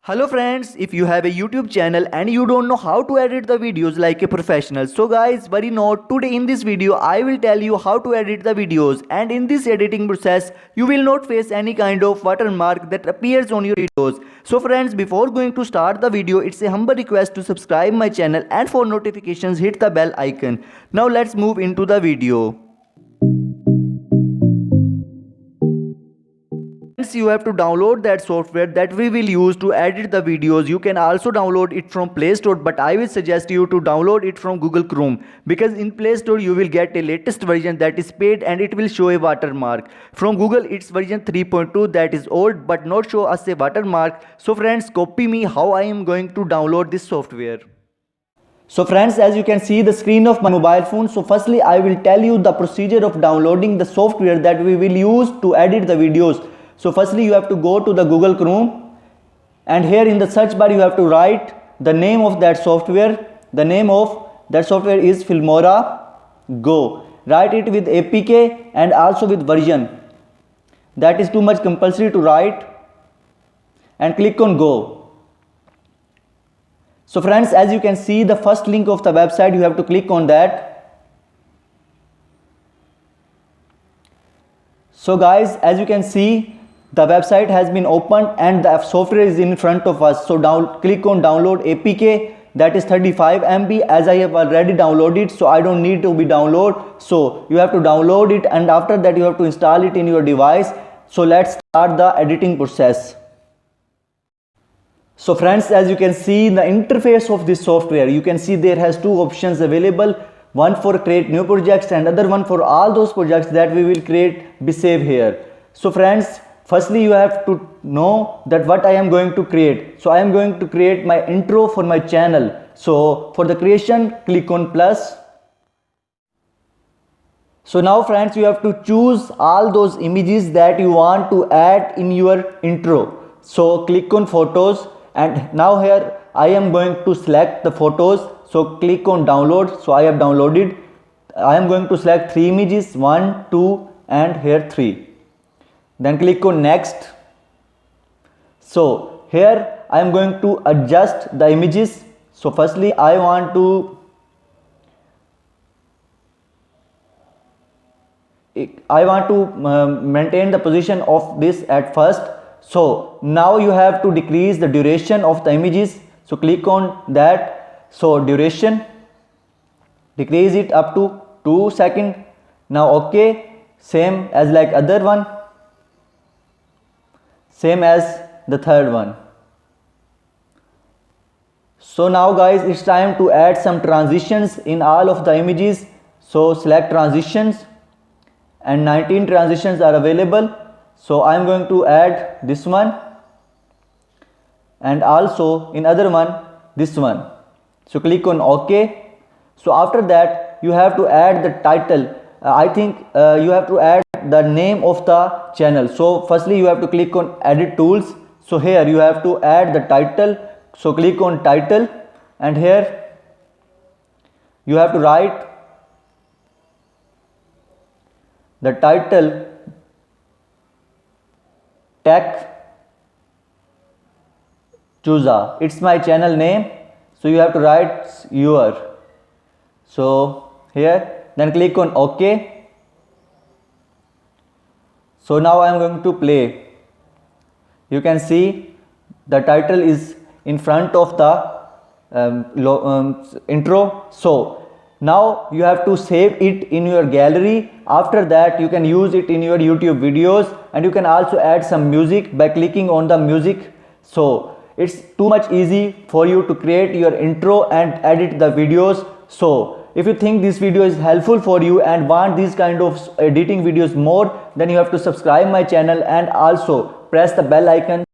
Hello friends, if you have a YouTube channel and you don't know how to edit the videos like a professional, so guys, worry not, today in this video I will tell you how to edit the videos, and in this editing process you will not face any kind of watermark that appears on your videos. So friends, before going to start the video, it's a humble request to subscribe my channel and for notifications hit the bell icon. Now let's move into the video. You have to download that software that we will use to edit the videos. You can also download it from Playstore, but I will suggest you to download it from Google Chrome, because in Playstore you will get a latest version that is paid and it will show a watermark. From Google it's version 3.2 that is old but not show us a watermark. So friends, copy me how I am going to download this software. So friends, as you can see the screen of my mobile phone, so firstly I will tell you the procedure of downloading the software that we will use to edit the videos. So firstly you have to go to the Google Chrome, and here in the search bar you have to write the name of that software. The name of that software is Filmorago. Write it with APK and also with version. That is too much compulsory to write, and click on go. So friends, as you can see the first link of the website, you have to click on that. So guys, as you can see the website has been opened and the software is in front of us. So click on download APK, that is 35 MB. As I have already downloaded, so I don't need to be download. So you have to download it, and after that you have to install it in your device. So let's start the editing process. So friends, as you can see the interface of this software, you can see there has two options available. One for create new projects and other one for all those projects that we will create be saved here. So friends, firstly you have to know that what I am going to create. So I am going to create my intro for my channel. So for the creation, click on plus. So now friends, you have to choose all those images that you want to add in your intro. So click on photos, and now here I am going to select the photos. So click on download. So I have downloaded. I am going to select 3 images, 1, 2 and here 3. Then click on next. So here I am going to adjust the images. So firstly I want to maintain the position of this at first. So now you have to decrease the duration of the images. So click on that. So duration, decrease it up to 2 seconds. Now okay, same as like other one, same as the third one. So now guys, it's time to add some transitions in all of the images. So select transitions, and 19 transitions are available. So I am going to add this one, and also in other one this one. So click on OK. So after that you have to add the title. I think you have to add the name of the channel. So firstly you have to click on edit tools. So here you have to add the title. So click on title, and here you have to write the title Tech Chuza. It's my channel name. So you have to write your. So here, then click on OK. So now I am going to play. You can see the title is in front of the intro. So now you have to save it in your gallery. After that you can use it in your YouTube videos, and you can also add some music by clicking on the music. So it's too much easy for you to create your intro and edit the videos. So if you think this video is helpful for you and want these kind of editing videos more, then you have to subscribe my channel and also press the bell icon.